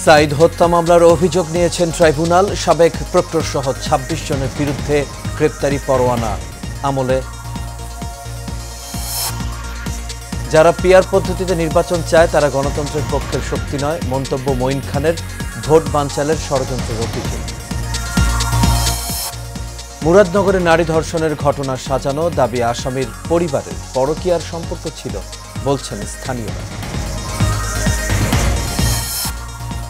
সাইদ হত্যা মামলার অভিযোগ নিয়েছেন ট্রাইব্যুনাল। সাবেক প্রক্টর সহ ২৬ জনের বিরুদ্ধে গ্রেপ্তারি পরোয়ানা আমলে। যারা পিআর পদ্ধতিতে নির্বাচন চায় তারা গণতন্ত্রের পক্ষের শক্তি নয়, মন্তব্য মঈন খানের। ভোট বানচালের ষড়যন্ত্রের অভিযোগ। মুরাদনগরে নারী ধর্ষণের ঘটনা সাজানো, দাবি আসামির পরিবারের পরকীয়ার সম্পর্ক ছিল বলছেন স্থানীয়রা।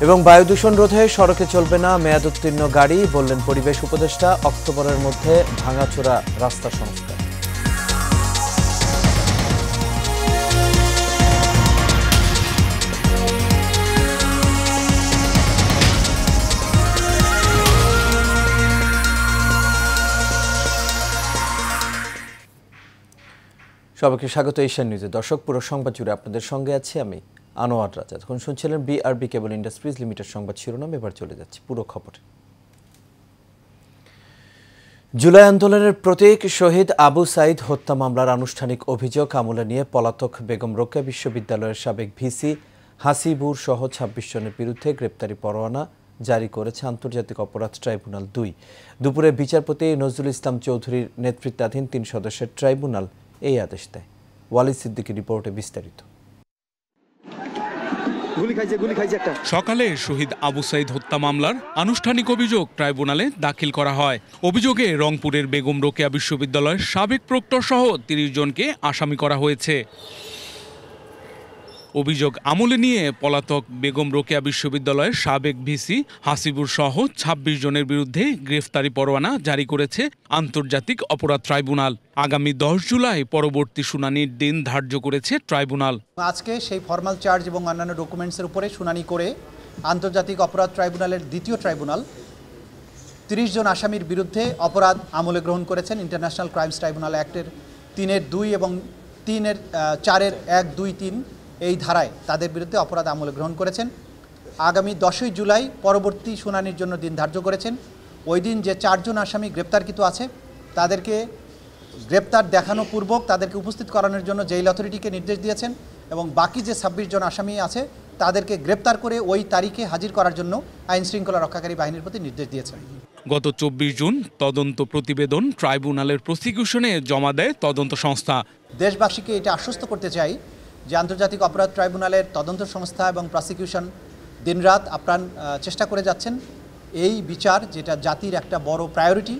এবং বায়ু দূষণ রোধে সড়কে চলবে না মেয়াদোত্তীর্ণ গাড়ি, বললেন পরিবেশ উপদেষ্টা। অক্টোবরের মধ্যে ভাঙাচোরা রাস্তা সংস্কার। সবাইকে স্বাগত এশিয়ান নিউজে। দর্শক, পুরো সংবাদ জুড়ে আপনাদের সঙ্গে আছি আমি আনোয়ার রাজা। এখন শুনছিলেন বিআরবি কেবল ইন্ডাস্ট্রিজ লিমিটেড সংবাদ শিরোনাম। এবার চলে যাচ্ছি পুরো খবরে। জুলাই আন্দোলনের প্রতীক শহীদ আবু সাইদ হত্যা মামলার আনুষ্ঠানিক অভিযোগ আমলে নিয়ে পলাতক বেগম রোকেয়া বিশ্ববিদ্যালয়ের সাবেক ভিসি হাসিবুর সহ ২৬ জনের বিরুদ্ধে গ্রেপ্তারি পরোয়ানা জারি করেছে আন্তর্জাতিক অপরাধ ট্রাইব্যুনাল ২। দুপুরে বিচারপতি নজরুল ইসলাম চৌধুরীর নেতৃত্বাধীন ৩ সদস্যের ট্রাইব্যুনাল এই আদেশ দেয়। ওয়ালিদ সিদ্দিকীর রিপোর্টে বিস্তারিত। সকালে শহীদ আবু সাইদ হত্যা মামলার আনুষ্ঠানিক অভিযোগ ট্রাইব্যুনালে দাখিল করা হয়। অভিযোগে রংপুরের বেগম রোকেয়া বিশ্ববিদ্যালয়ের সাবেক প্রক্টর সহ ৩০ জনকে আসামি করা হয়েছে। অভিযোগ আমলে নিয়ে পলাতক বেগম রোকেয়া বিশ্ববিদ্যালয়ের সাবেক ভিসি হাসিবুর সহ ২৬ জনের বিরুদ্ধে গ্রেফতারি পরোয়ানা জারি করেছে আন্তর্জাতিক অপরাধ ট্রাইব্যুনাল। আগামী ১০ জুলাই পরবর্তী শুনানির দিন ধার্য করেছে ট্রাইব্যুনাল। আজকে সেই ফর্মাল চার্জ এবং অন্যান্য ডকুমেন্টসের উপরে শুনানি করে আন্তর্জাতিক অপরাধ ট্রাইব্যুনালের দ্বিতীয় ট্রাইব্যুনাল ৩০ জন আসামির বিরুদ্ধে অপরাধ আমলে গ্রহণ করেছেন। ইন্টারন্যাশনাল ক্রাইমস ট্রাইব্যুনাল অ্যাক্টের ৩-২ এবং ৪-১-২-৩ এই ধারায় তাদের বিরুদ্ধে অপরাধ আমলে গ্রহণ করেছেন। আগামী ১০ই জুলাই পরবর্তী শুনানির জন্য দিন ধার্য করেছেন। ওই দিন যে ৪ জন আসামি গ্রেপ্তারকৃত আছে তাদেরকে গ্রেপ্তার দেখানো পূর্বক তাদেরকে উপস্থিত করানোর জন্য জেল অথরিটিকে নির্দেশ দিয়েছেন এবং বাকি যে ২৬ জন আসামি আছে তাদেরকে গ্রেপ্তার করে ওই তারিখে হাজির করার জন্য আইন শৃঙ্খলা রক্ষাকারী বাহিনীর প্রতি নির্দেশ দিয়েছেন। গত ২৪ জুন তদন্ত প্রতিবেদন ট্রাইব্যুনালের প্রসিকিউশনে জমা দেয় তদন্ত সংস্থা। দেশবাসীকে এটা আশ্বস্ত করতে চাই যে আন্তর্জাতিক অপরাধ ট্রাইব্যুনালের তদন্ত সংস্থা এবং প্রসিকিউশন দিনরাত আপ্রাণ চেষ্টা করে যাচ্ছেন এই বিচার, যেটা জাতির একটা বড় প্রায়োরিটি,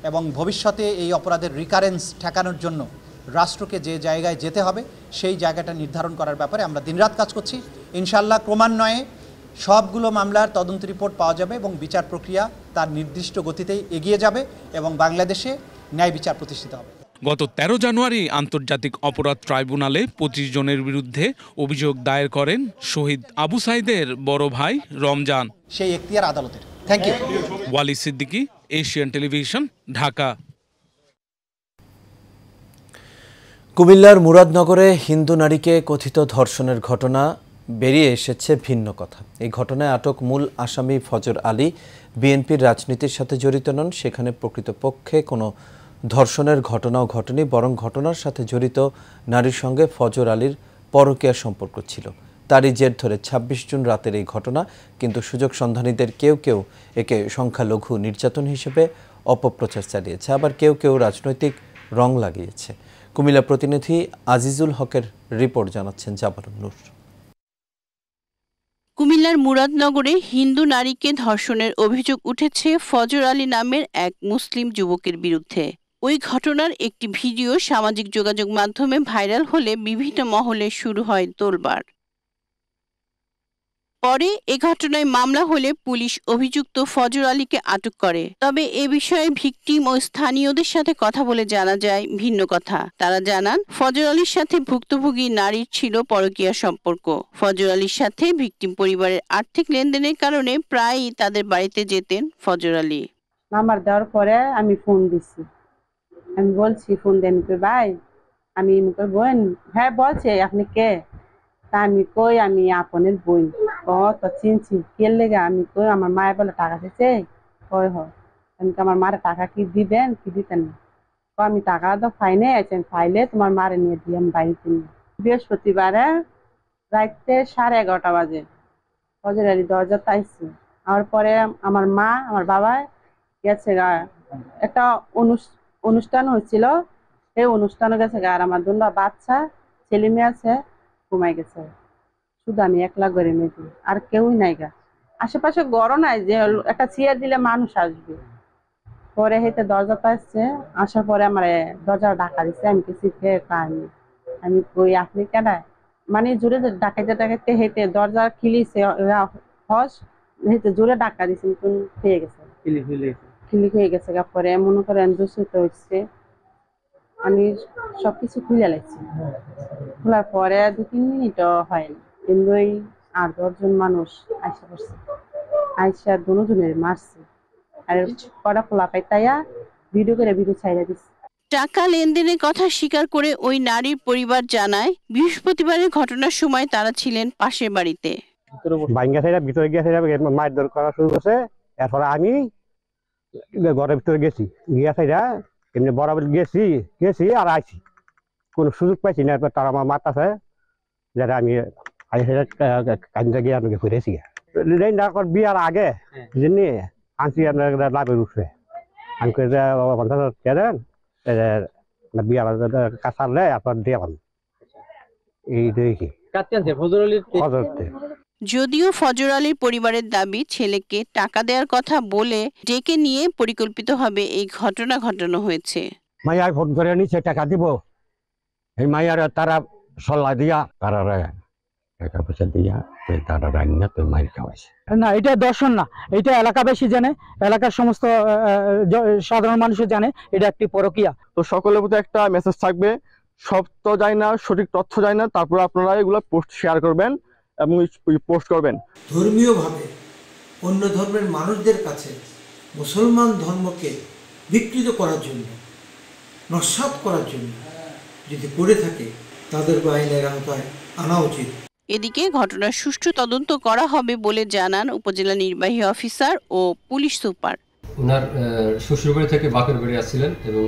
এবং ভবিষ্যতে এই অপরাধের রিকারেন্স ঠেকানোর জন্য রাষ্ট্রকে যে জায়গায় যেতে হবে সেই জায়গাটা নির্ধারণ করার ব্যাপারে আমরা দিনরাত কাজ করছি। ইনশাআল্লাহ ক্রমান্বয়ে সবগুলো মামলার তদন্ত রিপোর্ট পাওয়া যাবে এবং বিচার প্রক্রিয়া তার নির্দিষ্ট গতিতেই এগিয়ে যাবে এবং বাংলাদেশে ন্যায় বিচার প্রতিষ্ঠিত হবে। গত ১৩ জানুয়ারি আন্তর্জাতিক অপরাধ ট্রাইব্যুনালে ২৫ জনের বিরুদ্ধে অভিযোগ দায়ের করেন শহীদ আবু সাইদের বড় ভাই রমজান। সেই এখতিয়ার আদালতের। Thank you. Walid Siddiqui, Asian television, Dhaka. কুমিল্লার মুরাদনগরে হিন্দু নারীকে কথিত ধর্ষণের ঘটনা বেরিয়ে এসেছে ভিন্ন কথা। এই ঘটনায় আটক মূল আসামি ফজর আলী বিএনপির রাজনীতির সাথে জড়িত নন। সেখানে প্রকৃতপক্ষে কোনো ধর্ষণের ঘটনাও ঘটেনি, বরং ঘটনার সাথে জড়িত নারীর সঙ্গে ফজর আলীর পরকীয়া সম্পর্ক ছিল। তারই জের ধরে ২৬ জুন রাতের এই ঘটনা। কিন্তু সুযোগ সন্ধানীদের কেউ কেউ একে সংখ্যালঘু নির্যাতন হিসেবে অপপ্রচার চালিয়েছে, আবার কেউ কেউ রাজনৈতিক রং লাগিয়েছে। কুমিল্লা প্রতিনিধি আজিজুল হকের রিপোর্ট জানাচ্ছেন জাবারুন নূর। কুমিল্লার মুরাদনগরে হিন্দু নারীকে ধর্ষণের অভিযোগ উঠেছে ফজর আলী নামের এক মুসলিম যুবকের বিরুদ্ধে। ওই ঘটনার একটি ভিডিও সামাজিক যোগাযোগ মাধ্যমে ভাইরাল হলে বিভিন্ন মহলে শুরু হয় তোলপাড়। পরে এ ঘটনায় মামলা হলে পুলিশ অভিযুক্ত ফজর আলীকে আটক করে। তবে এ বিষয়ে ভিকটিম ও স্থানীয়দের সাথে কথা বলে জানা যায় ভিন্ন কথা। তারা জানান, ফজর আলীর সাথে ভুক্তভোগী নারীর ছিল পরকীয়া সম্পর্ক। ফজর আলীর সাথে ভিকটিম পরিবারের আর্থিক লেনদেনের কারণে প্রায়ই তাদের বাড়িতে যেতেন ফজর আলী। নাম্বার দেওয়ার পরে আমি ফোন দিচ্ছি, আমি বলছি ফোন দেন ভাই, আমি বোন। হ্যাঁ বলছে, আপনি কে? তা আমি কই আমি আপনের বোন। ও তো চিনছি, কে লেগে? আমি কই আমার মায়ের বলে টাকা দিচ্ছে। কই হয় আমি আমার মারে টাকা কি দিবেন কি দিতেন না? আমি টাকা তো ফাইনে আছেন, ফাইলে তোমার মারে নিয়ে দিই আমি বাড়িতে নিয়ে। বৃহস্পতিবারে রাত্রে 11:30 বাজে ফজর আলী দরজা তাইছে। আমার পরে আমার মা আমার বাবা গেছে একটা অনুষ্ঠান হয়েছিল, এই অনুষ্ঠানে গেছে আর আমার দুটো বাচ্চা ছেলে মেয়ে আছে ঘুমাই গেছে, শুধু আমি একলা করে মেয়েছি, আর কেউই নাই গা। আশেপাশে গড়ও নাই যে একটা চেয়ার দিলে মানুষ আসবে। পরে হেঁটে দরজাটা আসছে, আসার পরে আমার দরজা ঢাকা দিচ্ছে। আমি কিছু খেয়ে খাইনি। আমি কই আপনি কেন, মানে জোরে ডাকাইতে ডাকাইতে হেঁটে দরজা খিলিছে, হস হেঁটে জোরে ডাকা দিচ্ছে, খেয়ে গেছে, খিলি হয়ে গেছে। পরে মনে করেন দূষিত হচ্ছে, আমি সবকিছু খুলে লাগছি। খোলার পরে 2-3 মিনিটও হয়নি, কিন্তু ওই 8-10 জন মানুষ আইসা পড়ছে, আইসা দুজনের মারছে। আর কড়া পোলা পাইতাইয়া ভিডিও ছাইড়া দিচ্ছে। টাকা লেনদেনের কথা স্বীকার করে ওই নারীর পরিবার জানায়, বৃহস্পতিবারের ঘটনার সময় তারা ছিলেন পাশের বাড়িতে। ভিতরে গিয়ে মারধর করা শুরু করছে। এরপর আমি ঘরের ভিতরে গেছি, গিয়া সাইডা এমনি বরাবর গেছি আর আইছি, কোনো সুযোগ পাইছি না। এরপর তারা আমার মারতাছে, যেটা আমি কান্দা গিয়ে আমি ঘুরেছি। বিয়ার আগে যিনি আনছি আপনার লাভের উঠছে, আমি 50,000 দেন বিয়ার কাজ ছাড়লে আপনার দিলাম। এই দেখি যদিও ফজর আলীর পরিবারের দাবি, ছেলেকে টাকা দেওয়ার কথা বলে ডেকে নিয়ে পরিকল্পিতভাবে এই ঘটনা ঘটানো হয়েছে। মাইয়ার ফোন করে নিচে টাকা দিব, এই মাইয়ার তারা সল্লা দিয়া তারা টাকা পয়সা দিয়া তারা রান্না তো মাইর খাওয়াইছে। না, এটা দর্শন না, এটা এলাকাবাসী জানে, এলাকার সমস্ত সাধারণ মানুষও জানে এটা একটি পরকীয়া। তো সকলের প্রতি একটা মেসেজ থাকবে, সব তো যায় না, সঠিক তথ্য যায় না, তারপর আপনারা এগুলো পোস্ট শেয়ার করবেন এবং পোস্ট করবেন। ধর্মীয়ভাবে অন্য ধর্মের মানুষদের কাছে মুসলমান ধর্মকে বিকৃত করার জন্য, নস্যাৎ করার জন্য যদি করে থাকে তাদেরকে আইনের আওতায় আনা উচিত। এদিকে ঘটনার সুষ্ঠু তদন্ত করা হবে বলে জানান উপজেলা নির্বাহী অফিসার ও পুলিশ সুপার। ওনার শ্বশুরবাড়ি থেকে বাপের বাড়ি আসছিলেন এবং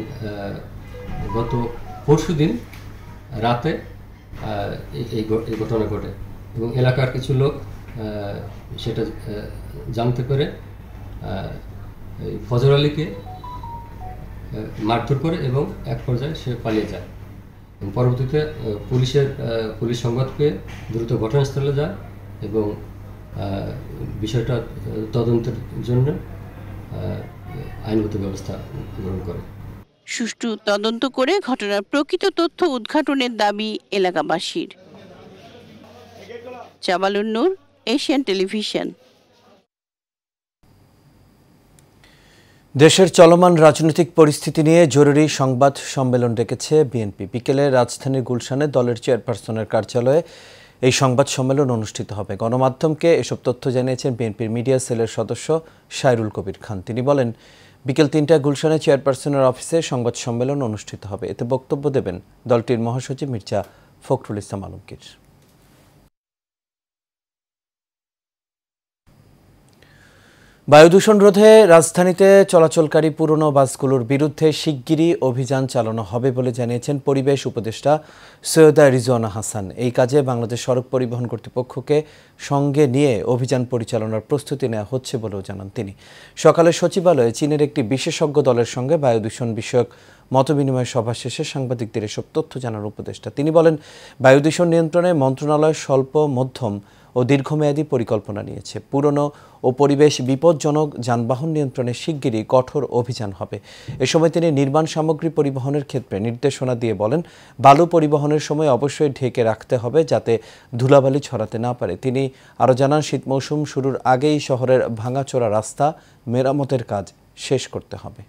গত পরশুদিন রাতে এই ঘটনা ঘটে এবং এলাকার কিছু লোক সেটা জানতে পেরে ফজর আলীকে মারধর করে এবং এক পর্যায়ে সে পালিয়ে যায়। পরবর্তীতে পুলিশ সংবাদ পেয়ে দ্রুত ঘটনাস্থলে যায় এবং বিষয়টা তদন্তের জন্য আইনগত ব্যবস্থা গ্রহণ করে। সুষ্ঠু তদন্ত করে ঘটনার প্রকৃত তথ্য উদ্ঘাটনের দাবি এলাকাবাসীর। জামালুন নূর, এশিয়ান টেলিভিশন। দেশের চলমান রাজনৈতিক পরিস্থিতি নিয়ে জরুরি সংবাদ সম্মেলন ডেকেছে বিএনপি। বিকেলে রাজধানীর গুলশানে দলের চেয়ারপারসনের কার্যালয়ে এই সংবাদ সম্মেলন অনুষ্ঠিত হবে। গণমাধ্যমকে এসব তথ্য জানিয়েছেন বিএনপির মিডিয়া সেলের সদস্য সাইরুল কবির খান। তিনি বলেন, বিকেল 3টায় গুলশানে চেয়ারপারসনের অফিসে সংবাদ সম্মেলন অনুষ্ঠিত হবে। এতে বক্তব্য দেবেন দলটির মহাসচিব মির্জা ফখরুল ইসলাম আলমগীর। বায়ু দূষণ রোধে রাজধানীতে চলাচলকারী পুরনো বাসগুলোর বিরুদ্ধে শিগগিরই অভিযান চালানো হবে বলে জানিয়েছেন পরিবেশ উপদেষ্টা সৈয়দা রিজওয়ানা হাসান। এই কাজে বাংলাদেশ সড়ক পরিবহন কর্তৃপক্ষকে সঙ্গে নিয়ে অভিযান পরিচালনার প্রস্তুতি নেওয়া হচ্ছে বলেও জানান তিনি। সকালে সচিবালয়ে চীনের একটি বিশেষজ্ঞ দলের সঙ্গে বায়ু দূষণ বিষয়ক মতবিনিময় সভা শেষে সাংবাদিকদের এসব তথ্য জানান উপদেষ্টা। তিনি বলেন, বায়ু দূষণ নিয়ন্ত্রণে মন্ত্রণালয় স্বল্প, মধ্যম ও দীর্ঘমেয়াদী পরিকল্পনা নিয়েছে। পুরনো ও পরিবেশ বিপজ্জনক যানবাহন নিয়ন্ত্রণে শিগগিরই কঠোর অভিযান হবে। এ সময় তিনি নির্মাণ সামগ্রী পরিবহনের ক্ষেত্রে নির্দেশনা দিয়ে বলেন, বালু পরিবহনের সময় অবশ্যই ঢেকে রাখতে হবে যাতে ধুলাবালি ছড়াতে না পারে। তিনি আরও জানান, শীত মৌসুম শুরুর আগেই শহরের ভাঙাচোরা রাস্তা মেরামতের কাজ শেষ করতে হবে।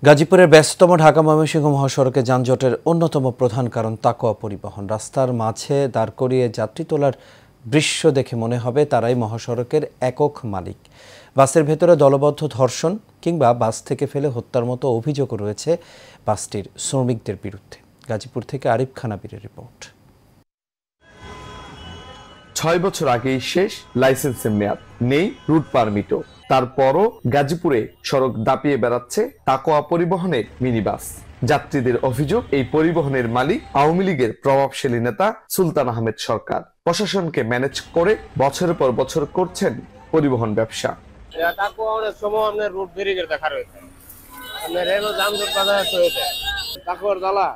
গাজীপুরের ব্যস্ততম ঢাকা ময়মনসিংহ মহাসড়কে যানজটের অন্যতম প্রধান কারণ তাকোয়া পরিবহন। রাস্তার মাঝে দাঁড় করিয়ে যাত্রী তোলার দৃশ্য দেখে মনে হবে তারাই মহাসড়কের একক মালিক। বাসের ভেতরে দলবদ্ধ ধর্ষণ কিংবা বাস থেকে ফেলে হত্যার মতো অভিযোগও রয়েছে বাসটির শ্রমিকদের বিরুদ্ধে। গাজীপুর থেকে আরিফ খান আবিরের রিপোর্ট। 6 বছর আগেই শেষ লাইসেন্সের মেয়াদ, নেই রুট পারমিটও। তারপরও গাজীপুরে সড়ক দাপিয়ে বেড়াচ্ছে তাকোয়া পরিবহনের মিনিবাস। যাত্রীদের অভিযোগ, এই পরিবহনের মালিক আওয়ামী লীগের প্রভাবশালী নেতা সুলতান আহমেদ সরকার। প্রশাসনকে ম্যানেজ করে বছরের পর বছর করছেন পরিবহন ব্যবসা। অনেক সময় আপনার রুট ব্যারিকেড দেখা রয়েছে, আপনার রেলও যানজট বাধা হয়েছে। তারপর জ্বালা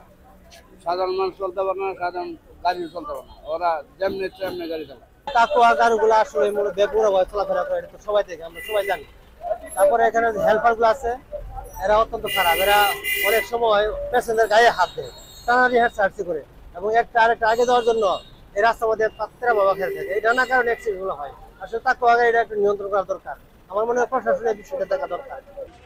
সাধারণ মানুষ চলতে পারে না, সাধারণ গাড়ি চলতে পারে না, ওরা যেমনি তেমনি গাড়ি চালায়। কাকুয়া গাড়িগুলো আসলে বেপুরা ভয় চলাফেরা করে, এটা তো সবাই দেখে, আমরা সবাই জানি। তারপরে এখানে হেল্পার গুলো আছে, এরা অত্যন্ত খারাপ, এরা অনেক সময় প্যাসেঞ্জার গায়ে হাত দেয়, টানারি হাঁটছি করে, এবং একটা আরেকটা আগে দেওয়ার জন্য এই রাস্তার মধ্যে পাত্রা বাবা খেলে থাকে। এই নানা কারণে অ্যাক্সিডেন্ট গুলো হয়। আসলে কাকুয়া গাড়িটা একটু নিয়ন্ত্রণ করা দরকার, আমার মনে হয় প্রশাসনের বিষয়টা দেখা দরকার।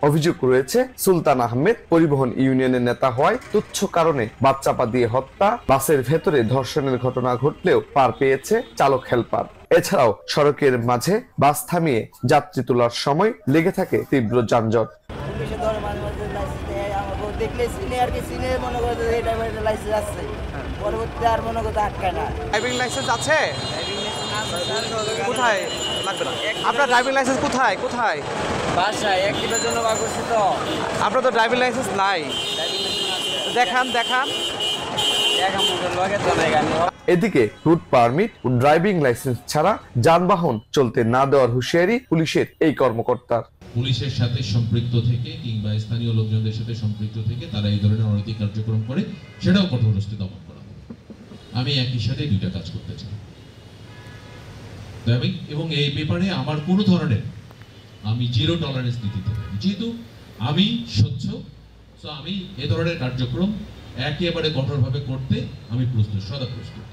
অভিযোগ রয়েছে সুলতান আহমেদ পরিবহন ইউনিয়নের নেতা হওয়ায় তুচ্ছ কারণে বাচ্চাপা দিয়ে হত্যা, বাসের ভেতরে ধর্ষণের ঘটনা ঘটলেও পার পেয়েছে চালক হেল্পার। এছাড়াও সড়কের মাঝে বাস থামিয়ে যাত্রী তোলার সময় লেগে থাকে তীব্র যানজট। ড্রাইভিং লাইসেন্স আছে? কোথায় লাগবে না? আপনার ড্রাইভিং লাইসেন্স কোথায়? কোথায়? বাসায় একটির জন্য বার করছি তো। আপনার তো ড্রাইভিং লাইসেন্স নাই, দেখান দেখান। এদিকে রুট পারমিট ও ড্রাইভিং লাইসেন্স ছাড়া যানবাহন চলতে না দেওয়ার হুঁশিয়ারি পুলিশের এই কর্মকর্তার। পুলিশের সাথে সম্পৃক্ত থেকে কিংবা স্থানীয় লোকজনদের সাথে সম্পৃক্ত থেকে তারা এই ধরনের অনৈতিক কার্যক্রম করে, সেটাও কঠোর হস্তে দমন করা হবে। আমি একই সাথে দুইটা কাজ করতে চাই এবং এই ব্যাপারে আমার কোনো ধরনের আমি জিরো টলারেন্স নীতি থাকি, যেহেতু আমি স্বচ্ছ, তো আমি এ ধরনের কার্যক্রম একেবারে কঠোরভাবে করতে আমি প্রস্তুত, সদা প্রস্তুত।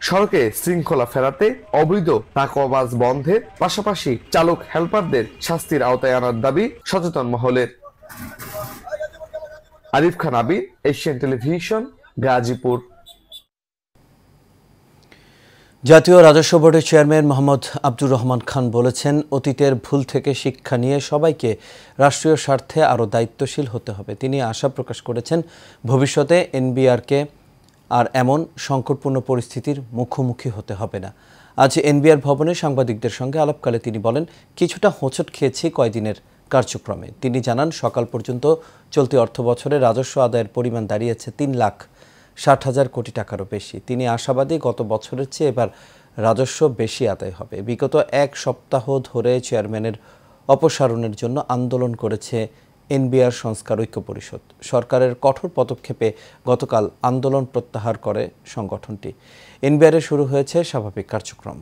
সড়কে শৃঙ্খলা ফেরাতে অবৈধ টাকাবাজ বন্ধের পাশাপাশি চালক হেল্পারদের শাস্তির আওতায় আনার দাবি সচেতন মহলের। আরিফ খান আবির, এশিয়ান টেলিভিশন, গাজীপুর। জাতীয় রাজস্ব বোর্ডের চেয়ারম্যান মোহাম্মদ আব্দুর রহমান খান বলেছেন, অতীতের ভুল থেকে শিক্ষা নিয়ে সবাইকে রাষ্ট্রীয় স্বার্থে আরও দায়িত্বশীল হতে হবে। তিনি আশা প্রকাশ করেছেন ভবিষ্যতে এনবিআরকে আর এমন সংকটপূর্ণ পরিস্থিতির মুখোমুখি হতে হবে না। আজ এনবিআর ভবনে সাংবাদিকদের সঙ্গে আলাপকালে তিনি বলেন, কিছুটা হোঁচট খেয়েছি কয়দিনের কার্যক্রমে। তিনি জানান, সকাল পর্যন্ত চলতি অর্থবছরে রাজস্ব আদায়ের পরিমাণ দাঁড়িয়েছে 3,60,000 কোটি টাকারও বেশি। তিনি আশাবাদী গত বছরের চেয়ে এবার রাজস্ব বেশি আদায় হবে। বিগত এক সপ্তাহ ধরে চেয়ারম্যানের অপসারণের জন্য আন্দোলন করেছে এনবিআর সংস্কার ঐক্য পরিষদ। সরকারের কঠোর পদক্ষেপে গতকাল আন্দোলন প্রত্যাহার করে সংগঠনটি। এনবিআরে শুরু হয়েছে স্বাভাবিক কার্যক্রম।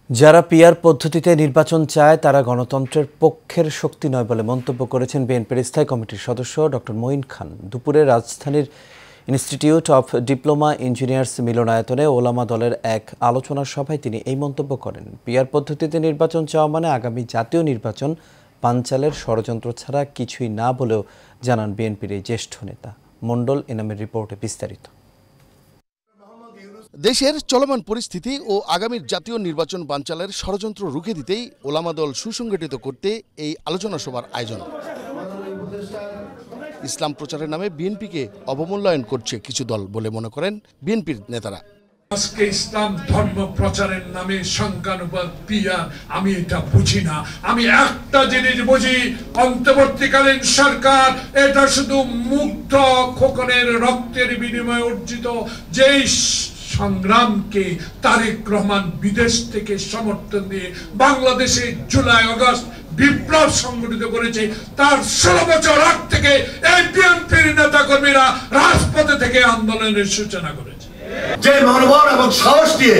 যারা পিআর পদ্ধতিতে নির্বাচন চায় তারা গণতন্ত্রের পক্ষের শক্তি নয় বলে মন্তব্য করেছেন বিএনপির স্থায়ী কমিটির সদস্য ডক্টর মঈন খান। দুপুরে রাজধানীর ইনস্টিটিউট অফ ডিপ্লোমা ইঞ্জিনিয়ার্স মিলনায়তনে ওলামা দলের এক আলোচনা সভায় তিনি এই মন্তব্য করেন। পিআর পদ্ধতিতে নির্বাচন চাওয়া মানে আগামী জাতীয় নির্বাচন বানচালের ষড়যন্ত্র ছাড়া কিছুই না বলেও জানান বিএনপির এই জ্যেষ্ঠ নেতা। মণ্ডল এনামের রিপোর্টে বিস্তারিত। দেশের চলমান পরিস্থিতি ও আগামীর জাতীয় নির্বাচন বানচালের ষড়যন্ত্র রুখে দিতেই ওলামা দল সুসংগঠিত করতে এই আলোচনা সভার আয়োজন। ইসলাম প্রচারের নামে বিএনপিকে অবমূল্যায়ন করছে কিছু দল বলে মনে করেন বিএনপির নেতারা। আজকে ইসলাম ধর্ম প্রচারের নামে সংখ্যানুপাত পিআর, আমি এটা বুঝি না। আমি একটা জিনিস বুঝি, অন্তর্বর্তীকালীন সরকার এটা শুধু মুগ্ধ খোকনের রক্তের বিনিময়ে অর্জিত যেই সংগ্রামকে তারেক রহমান বিদেশ থেকে সমর্থন দিয়ে বাংলাদেশে জুলাই আগস্ট বিপ্লব সংগঠিত করেছে, তার 16 বছর আগ থেকে এই বিএনপির নেতা কর্মীরা রাজপথে থেকে আন্দোলনের সূচনা করেছে। যে মনোবল এবং সাহস দিয়ে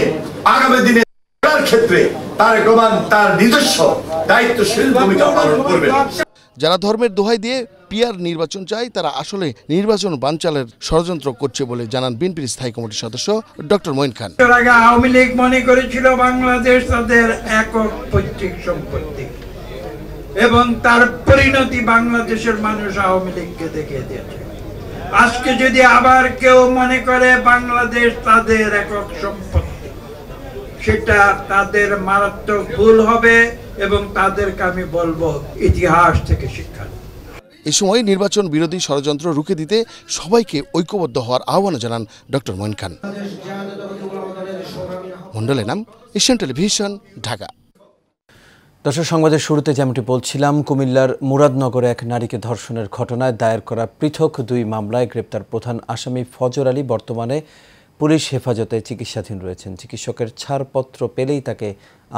আগামী দিনে ক্ষেত্রে তারেক রহমান তার নিজস্ব দায়িত্বশীল ভূমিকা পালন করবে। যারা ধর্মের দোহাই দিয়ে পিআর নির্বাচন চায় তারা আসলে নির্বাচন বানচালের ষড়যন্ত্র করছে বলে জানান বিএনপির স্থায়ী কমিটির সদস্য ডক্টর মঈন খান। আওয়ামী লীগ মনে করেছিল বাংলাদেশ তাদের একক পৈতৃক সম্পত্তি এবং তার পরিণতি বাংলাদেশের মানুষ আওয়ামী লীগকে দেখিয়ে দিয়েছে। আজকে যদি আবার কেউ মনে করে বাংলাদেশ তাদের একক সম্পত্তি, সেটা তাদের মারাত্মক ভুল হবে এবং তাদেরকে আমি বলবো ইতিহাস থেকে শিক্ষা। এই সময় নির্বাচন বিরোধী ষড়যন্ত্র রুখে দিতে সবাইকে ঐক্যবদ্ধ হওয়ার আহ্বান জানান ডক্টর মঈন খান। মন্ডলের নাম, এশিয়ান টেলিভিশন, ঢাকা। দর্শক, সংবাদের শুরুতে যেমনটি বলছিলাম, কুমিল্লার মুরাদনগরে এক নারীকে ধর্ষণের ঘটনায় দায়ের করা পৃথক 2 মামলায় গ্রেপ্তার প্রধান আসামি ফজর আলী বর্তমানে পুলিশ হেফাজতে চিকিৎসাধীন রয়েছেন। চিকিৎসকের ছাড়পত্র পেলেই তাকে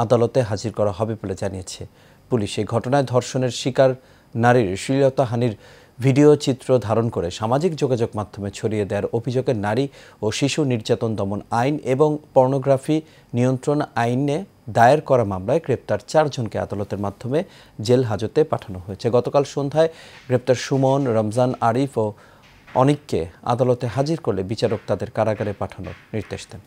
আদালতে হাজির করা হবে বলে জানিয়েছে পুলিশ। এই ঘটনায় ধর্ষণের শিকার নারীর শ্লীলতাহানির ভিডিও চিত্র ধারণ করে সামাজিক যোগাযোগ মাধ্যমে ছড়িয়ে দেওয়ার অভিযোগে নারী ও শিশু নির্যাতন দমন আইন এবং পর্নোগ্রাফি নিয়ন্ত্রণ আইনে দায়ের করা মামলায় গ্রেপ্তার 4 জনকে আদালতের মাধ্যমে জেল হাজতে পাঠানো হয়েছে। গতকাল সন্ধ্যায় গ্রেপ্তার সুমন, রমজান, আরিফ ও অনিককে আদালতে হাজির করলে বিচারক তাদের কারাগারে পাঠানোর নির্দেশ দেন।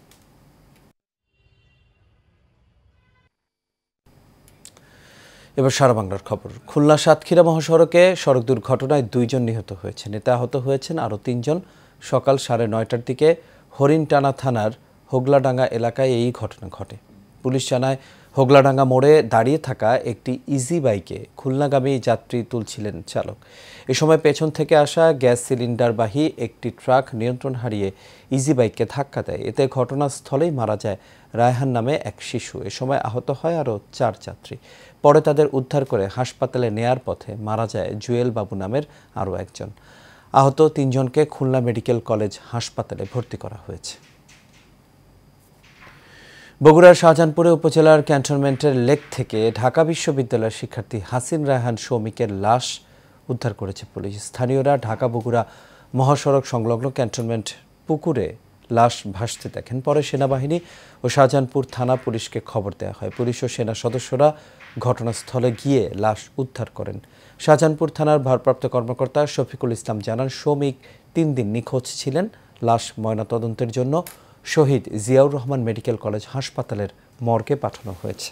এবার সারা বাংলার খবর। খুলনা সাতক্ষীরা মহাসড়কে সড়ক দুর্ঘটনায় 2 জন নিহত হয়েছেন। এতে আহত হয়েছেন আরও 3 জন। সকাল 9:30টার দিকে হরিণটানা থানার হোগলাডাঙ্গা এলাকায় এই ঘটনা ঘটে। পুলিশ জানায়, হোগলাডাঙ্গা মোড়ে দাঁড়িয়ে থাকা একটি ইজি বাইকে খুলনাগামী যাত্রী তুলছিলেন চালক। এ সময় পেছন থেকে আসা গ্যাস সিলিন্ডারবাহী একটি ট্রাক নিয়ন্ত্রণ হারিয়ে ইজি বাইককে ধাক্কা দেয়। এতে ঘটনাস্থলেই মারা যায় রায়হান নামে এক শিশু। এ সময় আহত হয় আরও 4 যাত্রী। পরে তাদের উদ্ধার করে হাসপাতালে নেয়ার পথে মারা যায় জুয়েল বাবু নামের আরও একজন। আহত 3 জনকে খুলনা মেডিকেল কলেজ হাসপাতালে ভর্তি করা হয়েছে। বগুড়ার শাহজাহানপুরে উপজেলার ক্যান্টনমেন্টের লেক থেকে ঢাকা বিশ্ববিদ্যালয়ের শিক্ষার্থী হাসিন রায়হান সৌমিকের লাশ উদ্ধার করেছে পুলিশ। স্থানীয়রা ঢাকা বগুড়া মহাসড়ক সংলগ্ন ক্যান্টনমেন্ট পুকুরে লাশ ভাসতে দেখেন। পরে সেনাবাহিনী ও শাহজাহানপুর থানা পুলিশকে খবর দেওয়া হয়। পুলিশ ও সেনা সদস্যরা ঘটনাস্থলে গিয়ে লাশ উদ্ধার করেন। শাহজাহানপুর থানার ভারপ্রাপ্ত কর্মকর্তা শফিকুল ইসলাম জানান, সৌমিক 3 দিন নিখোঁজ ছিলেন। লাশ ময়নাতদন্তের জন্য শহীদ জিয়াউর রহমান মেডিকেল কলেজ হাসপাতালের মর্গে পাঠানো হয়েছে।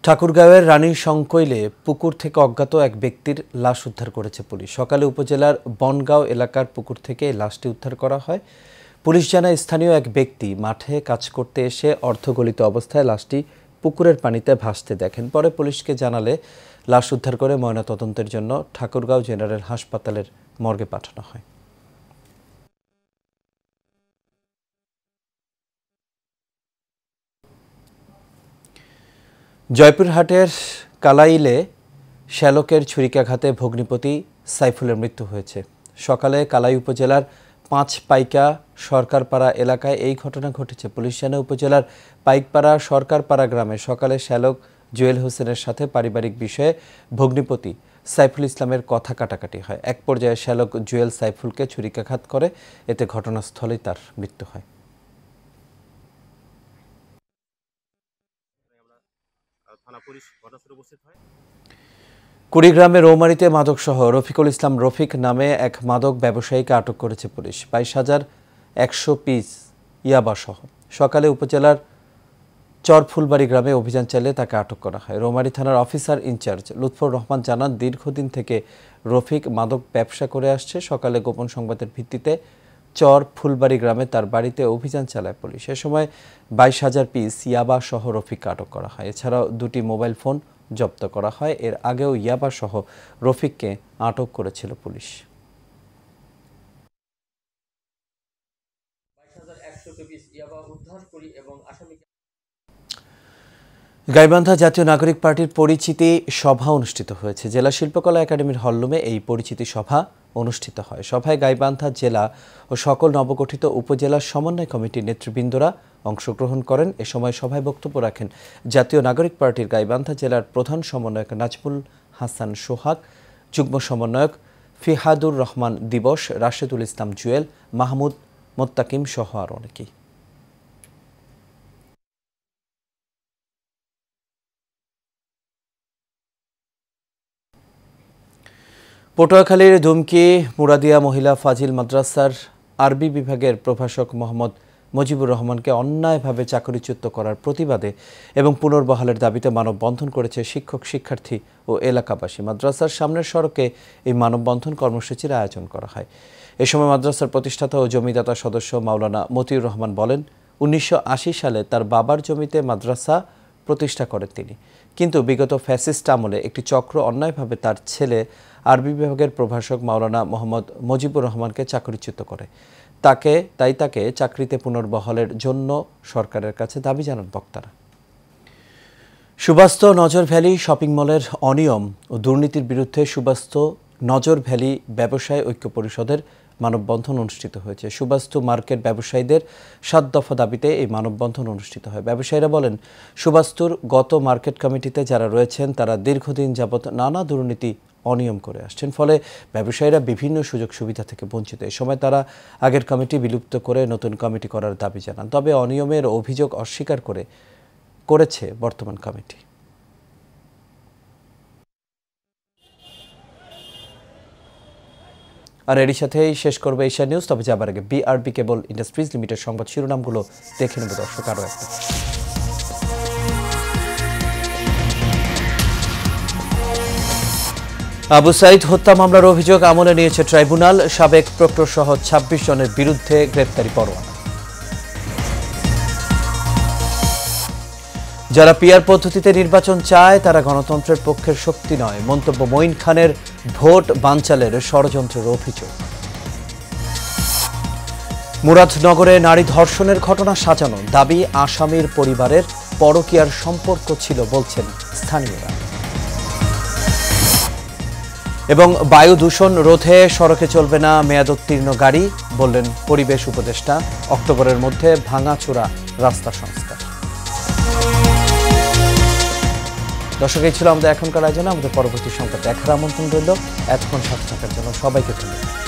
ঠাকুরগাঁওয়ের রানী সংকৈলে পুকুর থেকে অজ্ঞাত এক ব্যক্তির লাশ উদ্ধার করেছে পুলিশ। সকালে উপজেলার বনগাঁও এলাকার পুকুর থেকে লাশটি উদ্ধার করা হয়। পুলিশ জানায়, স্থানীয় এক ব্যক্তি মাঠে কাজ করতে এসে অর্ধগলিত অবস্থায় লাশটি পুকুরের পানিতে ভাসতে দেখেন। পরে পুলিশকে জানালে লাশ উদ্ধার করে ময়নাতদন্তের জন্য ঠাকুরগাঁও জেনারেল হাসপাতালের মর্গে পাঠানো হয়। জয়পুরহাটের কালাইলে শ্যালকের ছুরিকাঘাতে ভগ্নিপতি সাইফুলের মৃত্যু হয়েছে। সকালে কালাই উপজেলার 5 পাইকা সরকারপাড়া এলাকায় এই ঘটনা ঘটেছে। পুলিশ জানায়, উপজেলার পাইকপাড়া সরকারপাড়া গ্রামে সকালে শ্যালক জুয়েল হোসেনের সাথে পারিবারিক বিষয়ে ভগ্নিপতি সাইফুল ইসলামের কথা কাটাকাটি হয়। এক পর্যায়ে শ্যালক জুয়েল সাইফুলকে ছুরিকাঘাত করে। এতে ঘটনাস্থলেই তার মৃত্যু হয়। কুড়িগ্রামে রৌমারীতে মাদকসহ রফিকুল ইসলাম রফিক নামে এক মাদক ব্যবসায়ীকে আটক করেছে পুলিশ 22,100 পিস ইয়াবাসহ। সকালে উপজেলার চরফুলবাড়ি গ্রামে অভিযান চালিয়ে তাকে আটক করা হয়। রৌমারী থানার অফিসার ইনচার্জ লুৎফর রহমান জানান, দীর্ঘদিন থেকে রফিক মাদক ব্যবসা করে আসছে। সকালে গোপন সংবাদের ভিত্তিতে চরফুলবাড়ি গ্রামে তার বাড়িতে অভিযান চালায় পুলিশ। এ সময় 22,000 পিস ইয়াবা সহ রফিককে আটক করা হয়। এছাড়াও 2টি মোবাইল ফোন জব্দ করা হয়। এর আগেও ইয়াবা সহ রফিককে আটক করেছিল পুলিশ। গাইবান্ধা জাতীয় নাগরিক পার্টির পরিচিতি সভা অনুষ্ঠিত হয়েছে। জেলা শিল্পকলা একাডেমির হলরুমে এই পরিচিতি সভা অনুষ্ঠিত হয়। সভায় গাইবান্ধা জেলা ও সকল নবগঠিত উপজেলা সমন্বয় কমিটির নেতৃবৃন্দরা অংশগ্রহণ করেন। এ সময় সভায় বক্তব্য রাখেন জাতীয় নাগরিক পার্টির গাইবান্ধা জেলার প্রধান সমন্বয়ক নাজমুল হাসান সোহাগ, যুগ্ম সমন্বয়ক ফিহাদুর রহমান দিবস, রাশেদুল ইসলাম জুয়েল, মাহমুদ মোত্তাকিম সহ আরও অনেকেই। পটুয়াখালীর ধুমকি মুরাদিয়া মহিলা ফাজিল মাদ্রাসার আরবি বিভাগের প্রভাষক মোহাম্মদ মুজিবুর রহমানকে অন্যায়ভাবে চাকরিচ্যুত করার প্রতিবাদে এবং পুনর্বহালের দাবিতে মানববন্ধন করেছে শিক্ষক, শিক্ষার্থী ও এলাকাবাসী। মাদ্রাসার সামনের সড়কে এই মানববন্ধন কর্মসূচির আয়োজন করা হয়। এ সময় মাদ্রাসার প্রতিষ্ঠাতা ও জমিদাতা সদস্য মাওলানা মতিউর রহমান বলেন, 1980 সালে তার বাবার জমিতে মাদ্রাসা প্রতিষ্ঠা করেন তিনি, কিন্তু বিগত ফ্যাসিস্ট আমলে একটি চক্র অন্যায়ভাবে তার ছেলে আরবি বিভাগের প্রভাষক মাওলানা মোহাম্মদ মুজিবুর রহমানকে চাকরিচ্যুত করে। তাকে চাকরিতে পুনর্বহালের জন্য সরকারের কাছে দাবি জানান বক্তারা। সুবাস্তু নজর ভ্যালি শপিং মলের অনিয়ম ও দুর্নীতির বিরুদ্ধে সুবাস্তু নজর ভ্যালি ব্যবসায়ী ঐক্য পরিষদের মানববন্ধন অনুষ্ঠিত হয়েছে। সুবাস্তু মার্কেট ব্যবসায়ীদের 7 দফা দাবিতে এই মানববন্ধন অনুষ্ঠিত হয়। ব্যবসায়ীরা বলেন, সুবাস্তুর গত মার্কেট কমিটিতে যারা রয়েছেন তারা দীর্ঘদিন যাবৎ নানা দুর্নীতি অনিয়ম করে আসছেন, ফলে ব্যবসায়ীরা বিভিন্ন সুযোগ সুবিধা থেকে বঞ্চিত। এই সময় তারা আগের কমিটি বিলুপ্ত করে নতুন কমিটি করার দাবি জানান। তবে অনিয়মের অভিযোগ অস্বীকার করেছে বর্তমান কমিটি। আর এরই সাথেই শেষ করবে এশিয়া নিউজ। তবে যাবার আগে বিআরবি কেবল ইন্ডাস্ট্রিজ লিমিটেড সংবাদ শিরোনামগুলো দেখে নেব দর্শক। আরও একটা আবু সাইদ হত্যা মামলার অভিযোগ আমলে নিয়েছে ট্রাইব্যুনাল। সাবেক প্রক্টর সহ 26 জনের বিরুদ্ধে গ্রেপ্তারি পরোয়ানা। যারা পিআর পদ্ধতিতে নির্বাচন চায় তারা গণতন্ত্রের পক্ষের শক্তি নয়, মন্তব্য মঈন খানের ভোট বানচালের ষড়যন্ত্রের অভিযোগ। মুরাদনগরে নারী ধর্ষণের ঘটনা সাজানো, দাবি আসামির পরিবারের পরকীয়ার সম্পর্ক ছিল বলছেন স্থানীয়রা। এবং বায়ু দূষণ রোধে সড়কে চলবে না মেয়াদোত্তীর্ণ গাড়ি, বললেন পরিবেশ উপদেষ্টা। অক্টোবরের মধ্যে ভাঙাচোরা রাস্তা সংস্কার। দর্শক, এই ছিল আমাদের এখনকার আয়োজনে। আমাদের পরবর্তী সংবাদ দেখার আমন্ত্রণ রইল। এতক্ষণ সাথে থাকার জন্য সবাইকে ধন্যবাদ।